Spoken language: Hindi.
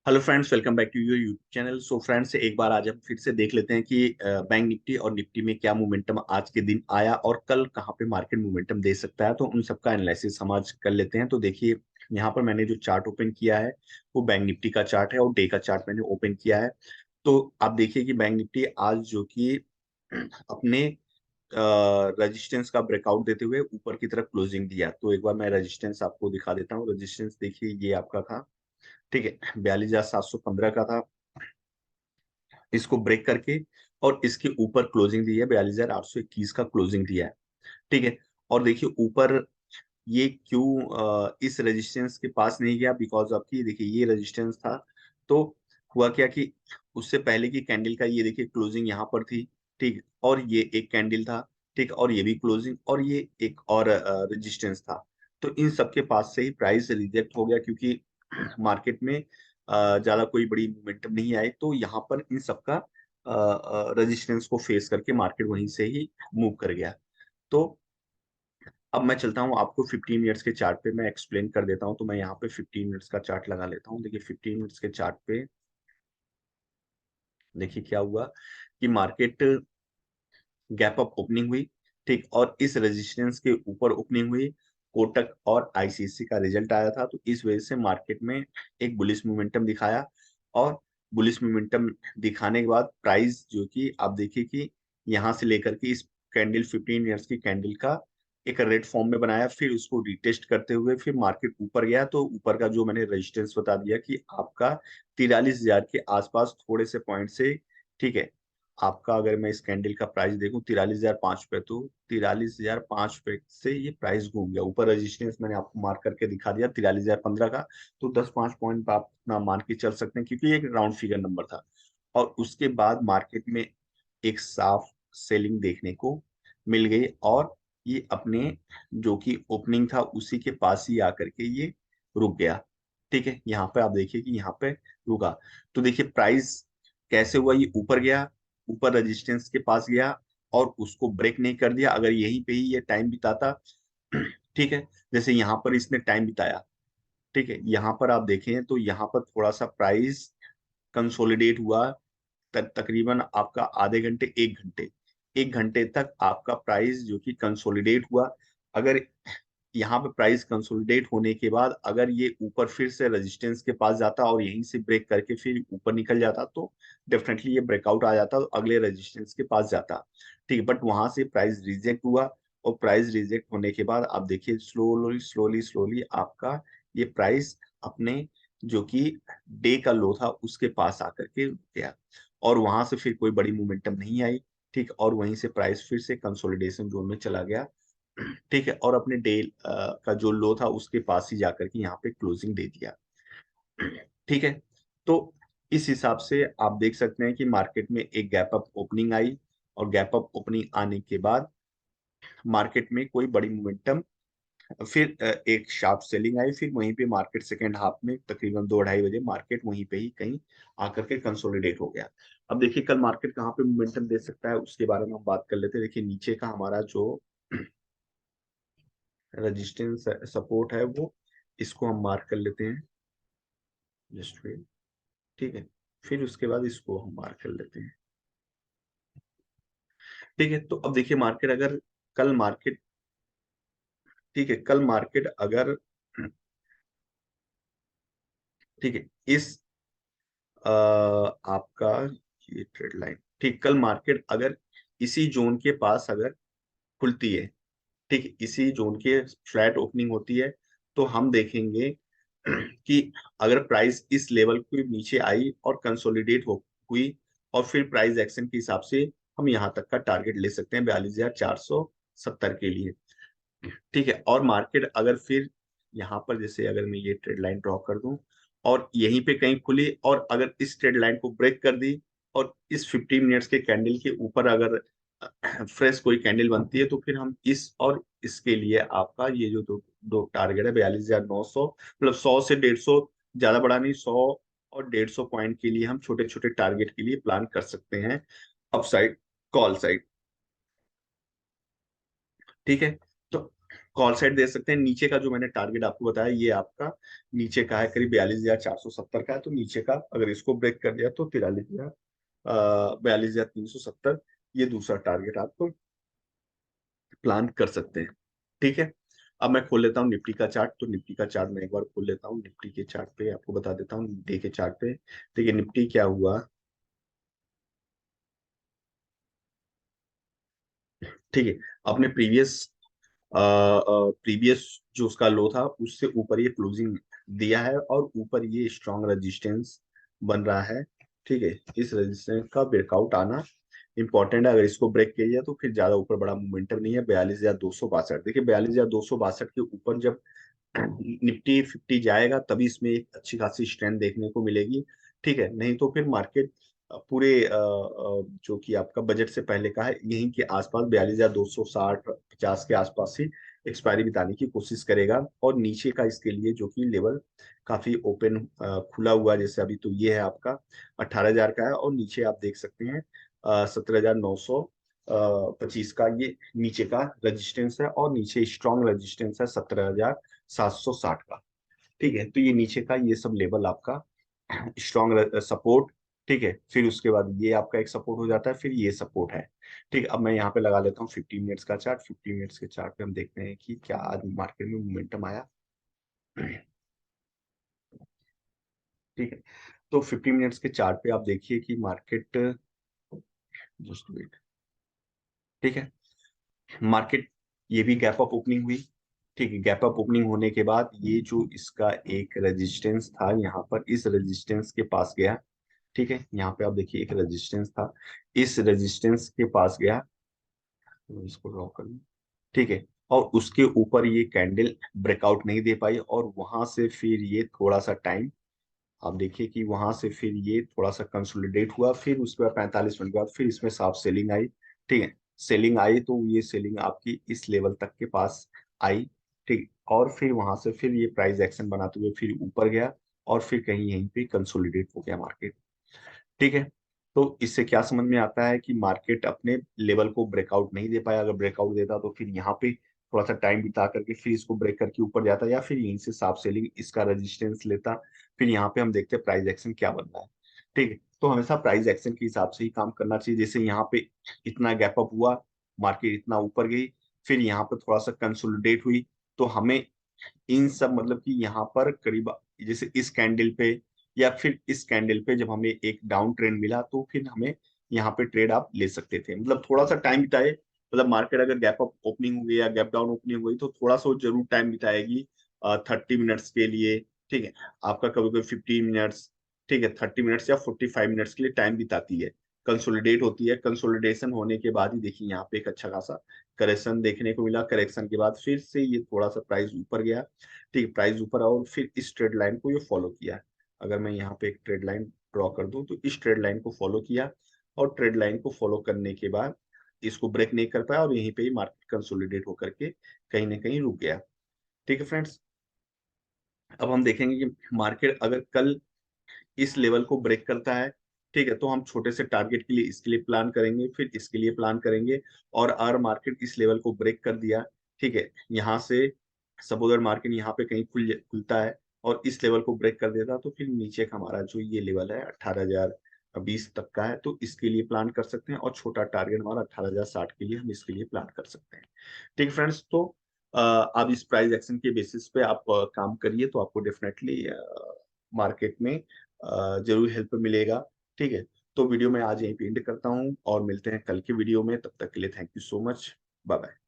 Hello friends, welcome back to your YouTube channel. So friends, एक बार आज हम फिर से देख लेते हैं कि बैंक निफ्टी और निफ्टी में क्या मोमेंटम आज के दिन आया और कल कहाँ पे मार्केट मोमेंटम दे सकता है। तो उन सबका एनालिसिस हम आज कर लेते हैं। तो देखिए, यहाँ पर मैंने जो चार्ट ओपन किया है वो बैंक निफ्टी का चार्ट है और डे का चार्ट मैंने ओपन किया है। तो आप देखिए कि बैंक निफ्टी आज जो कि अपने रेजिस्टेंस का ब्रेकआउट देते हुए ऊपर की तरफ क्लोजिंग दिया। तो एक बार मैं रेजिस्टेंस आपको दिखा देता हूँ। रेजिस्टेंस देखिए, ये आपका था, ठीक है, 42,715 का था। इसको ब्रेक करके और इसके ऊपर क्लोजिंग दी है, 42,821 का क्लोजिंग दिया है, ठीक है। और देखिए ऊपर ये क्यों इस रेजिस्टेंस के पास नहीं गया, बिकॉज ऑफ की देखिए ये रेजिस्टेंस था। तो हुआ क्या कि उससे पहले की कैंडल का ये देखिए क्लोजिंग यहाँ पर थी, ठीक, और ये एक कैंडल था, ठीक, और ये भी क्लोजिंग, और ये एक और रेजिस्टेंस था। तो इन सब के पास से ही प्राइस रिजेक्ट हो गया, क्योंकि मार्केट में ज्यादा कोई बड़ी मोमेंटम नहीं आई। तो यहाँ पर इन सबका रेजिस्टेंस को फेस करके मार्केट वहीं से ही मूव कर गया। तो अब मैं चलता हूँ, आपको 15 मिनट्स के चार्ट पे मैं एक्सप्लेन कर देता हूँ। तो मैं यहाँ पे 15 मिनट्स का चार्ट लगा लेता हूँ। देखिए 15 मिनट्स के चार्ट पे देखिए क्या हुआ कि मार्केट गैप अप ओपनिंग हुई, ठीक, और इस रेजिस्टेंस के ऊपर ओपनिंग हुई। कोटक और आईसीसी का रिजल्ट आया था, तो इस वजह से मार्केट में एक बुलिश मोमेंटम दिखाया। और बुलिश मोमेंटम दिखाने के बाद प्राइस जो कि आप देखिए कि यहाँ से लेकर के इस कैंडल 15 ईयर्स की कैंडल का एक रेड फॉर्म में बनाया, फिर उसको रिटेस्ट करते हुए फिर मार्केट ऊपर गया। तो ऊपर का जो मैंने रेजिस्टेंस बता दिया कि आपका 43,000 के आसपास थोड़े से पॉइंट से, ठीक है, आपका अगर मैं इस कैंडल का प्राइस देखूं 43,005 रुपये, तो 43,005 रुपये से ये प्राइस घूम गया ऊपर। रेजिस्टेंस मैंने आपको मार्क करके दिखा दिया 43,015 का। तो 10-5 पॉइंट आप अपना मान के चल सकते हैं, क्योंकि ये एक राउंड फिगर नंबर था। और उसके बाद मार्केट में एक साफ सेलिंग देखने को मिल गई, और ये अपने जो कि ओपनिंग था उसी के पास ही आकर के ये रुक गया, ठीक है। यहाँ पे आप देखिए कि यहाँ पे रुका। तो देखिए प्राइस कैसे हुआ, ये ऊपर गया, ऊपर रेजिस्टेंस के पास गया और उसको ब्रेक नहीं कर दिया। अगर यहीं पे ही ये टाइम बिताता, ठीक है, जैसे यहाँ पर इसने टाइम बिताया, ठीक है, यहाँ पर आप देखें तो यहाँ पर थोड़ा सा प्राइस कंसोलिडेट हुआ। तकरीबन आपका आधे घंटे, 1 घंटे, 1 घंटे तक आपका प्राइस जो कि कंसोलिडेट हुआ। अगर यहाँ पे प्राइस कंसोलिडेट होने के बाद अगर ये ऊपर फिर से रेजिस्टेंस के पास जाता और यहीं से ब्रेक करके फिर ऊपर निकल जाता, तो डेफिनेटली ये ब्रेकआउट आ जाता, तो अगले रेजिस्टेंस के पास जाता, ठीक है। बट वहां से प्राइस रिजेक्ट हुआ, और प्राइस रिजेक्ट होने के बाद आप देखिए स्लोली स्लोली स्लोली आपका ये प्राइस अपने जो कि डे का लो था उसके पास आकर के रुक गया, और वहां से फिर कोई बड़ी मोमेंटम नहीं आई, ठीक, और वहीं से प्राइस फिर से कंसोलिडेशन जोन में चला गया, ठीक है, और अपने डे का जो लो था उसके पास ही जाकर के यहाँ पे क्लोजिंग दे दिया, ठीक है। तो इस हिसाब से आप देख सकते हैं कि मार्केट में एक गैप अप ओपनिंग आई, और गैप अप ओपनिंग आने के बाद मार्केट में कोई बड़ी मोमेंटम, फिर एक शार्प सेलिंग आई, फिर वहीं पे मार्केट सेकेंड हाफ में तकरीबन 2-2:30 बजे मार्केट वहीं पे ही कहीं आकर के कंसोलिडेट हो गया। अब देखिए कल मार्केट कहाँ पे मोमेंटम दे सकता है उसके बारे में हम बात कर लेते हैं। देखिए नीचे का हमारा जो रेजिस्टेंस सपोर्ट है वो, इसको हम मार्क कर लेते हैं, जस्ट वेट, ठीक है। फिर उसके बाद इसको हम मार्क कर लेते हैं, ठीक है। तो अब देखिए मार्केट अगर कल मार्केट, ठीक है, कल मार्केट अगर, ठीक है, इस आपका ये ट्रेड लाइन, ठीक, कल मार्केट अगर इसी जोन के पास अगर खुलती है, ठीक, इसी जोन के फ्लैट ओपनिंग होती है, तो हम देखेंगे कि अगर प्राइस इस लेवल के नीचे आई और कंसोलिडेट हो हुई, और फिर प्राइस एक्शन के हिसाब से हम यहाँ तक का टारगेट ले सकते हैं 42,470 के लिए, ठीक है। और मार्केट अगर फिर यहाँ पर जैसे अगर मैं ये ट्रेड लाइन ड्रॉ कर दूं और यहीं पे कहीं खुली, और अगर इस ट्रेड लाइन को ब्रेक कर दी और इस 15 मिनट्स के कैंडल के ऊपर अगर फ्रेश कोई कैंडल बनती है, तो फिर हम इस और इसके लिए आपका ये जो दो दो टारगेट है 42,900, मतलब 100 से 150, ज्यादा बड़ा नहीं, 100 और 150 पॉइंट के लिए हम छोटे छोटे टारगेट के लिए प्लान कर सकते हैं, अपसाइड, कॉल साइड, ठीक है। तो कॉल साइड दे सकते हैं। नीचे का जो मैंने टारगेट आपको बताया ये आपका नीचे का है, करीब 42,470 का है। तो नीचे का अगर इसको ब्रेक कर दिया तो 42,370 ये दूसरा टारगेट आप प्लान कर सकते हैं। ठीक है, अब मैं खोल लेता हूँ निफ्टी का चार्ट। तो निफ्टी का चार्ट मैं एक बार खोल लेता हूँ। निफ्टी के चार्ट पे आपको बता देता हूँ, डे के चार्ट पे देखिए निफ्टी क्या हुआ। ठीक है, अपने प्रीवियस जो उसका लो था उससे ऊपर ये क्लोजिंग दिया है और ऊपर ये स्ट्रॉन्ग रेजिस्टेंस बन रहा है। ठीक है, इस रेजिस्टेंस का ब्रेकआउट आना इंपॉर्टेंट है। अगर इसको ब्रेक किया तो फिर ज्यादा ऊपर बड़ा मोमेंटम नहीं है। 42,262 देखिए, 42,262 के ऊपर जब निफ्टी 50 जाएगा तभी इसमें एक अच्छी खासी स्ट्रेंथ देखने को मिलेगी। ठीक है, नहीं तो फिर मार्केट पूरे जो कि आपका बजट से पहले का है यहीं के आसपास 42,260-50 के आसपास ही एक्सपायरी बिताने की कोशिश करेगा। और नीचे का इसके लिए जो कि लेवल काफी ओपन खुला हुआ है, जैसे अभी तो ये है आपका 18,000 का है और नीचे आप देख सकते हैं 17,925 का ये नीचे का रेजिस्टेंस है और नीचे स्ट्रॉन्ग रेजिस्टेंस है 17,760 का। ठीक है, तो ये नीचे का ये सब लेवल आपका स्ट्रॉन्ग सपोर्ट। ठीक है, फिर उसके बाद ये आपका एक सपोर्ट हो जाता है, फिर ये सपोर्ट है। ठीक है, अब मैं यहाँ पे लगा लेता हूँ 50 मिनट्स का चार्ट। 50 मिनट्स के चार्ट पे हम देखते हैं कि क्या आज मार्केट में मोमेंटम आया। ठीक है, तो 50 मिनट्स के चार्ट पे आप देखिए कि मार्केट, जस्ट वेट। ठीक है, मार्केट ये भी गैप अप ओपनिंग हुई। ठीक है, गैप अप ओपनिंग होने के बाद ये जो इसका एक रेजिस्टेंस था यहाँ पर, इस रेजिस्टेंस के पास गया। ठीक है, यहाँ पे आप देखिए एक रेजिस्टेंस था, इस रेजिस्टेंस के पास गया। तो इसको ड्रॉ कर लूं। ठीक है, और उसके ऊपर ये कैंडल ब्रेकआउट नहीं दे पाई और वहां से फिर ये थोड़ा सा टाइम, आप देखिए कि वहां से फिर ये थोड़ा सा कंसोलिडेट हुआ। फिर उसके बाद 45 मिनट के बाद फिर इसमें साफ सेलिंग आई। ठीक है, सेलिंग आई तो ये सेलिंग आपकी इस लेवल तक के पास आई। ठीक, और फिर वहां से फिर ये प्राइस एक्शन बनाते हुए फिर ऊपर गया और फिर कहीं यहीं पे कंसोलिडेट हो गया मार्केट। ठीक है, तो इससे क्या समझ में आता है कि मार्केट अपने लेवल को ब्रेकआउट नहीं दे पाया। अगर ब्रेकआउट देता तो फिर यहाँ पे थोड़ा सा टाइम बिता करके फिर इसको ब्रेक करके ऊपर जाता या फिर यहीं से साफ सेलिंग इसका रेजिस्टेंस लेता। फिर यहाँ पे हम देखते हैं प्राइस एक्शन क्या बन रहा है। ठीक है, तो हमेशा प्राइस एक्शन के हिसाब से ही काम करना चाहिए। जैसे यहाँ पे इतना गैप अप हुआ, मार्केट इतना ऊपर गई, फिर यहाँ पे थोड़ा सा कंसोलिडेट हुई, तो हमें इन सब मतलब कि यहाँ पर करीब जैसे इस कैंडल पे या फिर इस कैंडल पे जब हमें एक डाउन ट्रेंड मिला तो फिर हमें यहाँ पे ट्रेड आप ले सकते थे। मतलब थोड़ा सा टाइम बिताए, मतलब मार्केट अगर गैप अप ओपनिंग हुई या गैप डाउन ओपनिंग हुई तो थोड़ा सा वो जरूर टाइम बिताएगी 30 मिनट्स के लिए। ठीक है, आपका कभी कभी 15 मिनट्स, ठीक है 30 मिनट्स या 45 मिनट्स के लिए टाइम बिताती है, कंसोलिडेट होती है। कंसोलिडेशन होने के बाद ही देखिए यहाँ पे एक अच्छा खासा करेक्शन देखने को मिला। करेक्शन के बाद फिर से ये थोड़ा सा प्राइस ऊपर गया। ठीक है, प्राइस ऊपर और फिर इस ट्रेड लाइन को ये फॉलो किया। अगर मैं यहाँ पे एक ट्रेड लाइन ड्रॉ कर दूं तो इस ट्रेड लाइन को फॉलो किया और ट्रेड लाइन को फॉलो करने के बाद इसको ब्रेक नहीं कर पाया और यहीं पे ही मार्केट कंसोलिडेट होकर के कहीं ना कहीं रुक गया। ठीक है फ्रेंड्स, अब हम देखेंगे कि मार्केट अगर कल इस लेवल को ब्रेक करता है, ठीक है, तो हम छोटे से टारगेट के लिए इसके लिए प्लान करेंगे, फिर इसके लिए प्लान करेंगे। और अगर मार्केट इस लेवल को ब्रेक कर दिया, ठीक है, यहाँ से सपोज अगर मार्केट यहाँ पे कहीं खुलता है और इस लेवल को ब्रेक कर देता तो फिर नीचे का हमारा जो ये लेवल है 18,020 तक का है, तो इसके लिए प्लान कर सकते हैं। और छोटा टारगेट हमारा 18,060 के लिए हम इसके लिए प्लान कर सकते हैं। ठीक फ्रेंड्स, तो आप इस प्राइस एक्शन के बेसिस पे आप काम करिए तो आपको डेफिनेटली मार्केट में जरूर हेल्प मिलेगा। ठीक है, तो वीडियो मैं आज यहीं पे एंड करता हूँ और मिलते हैं कल के वीडियो में। तब तक के लिए thank you so much. Bye bye.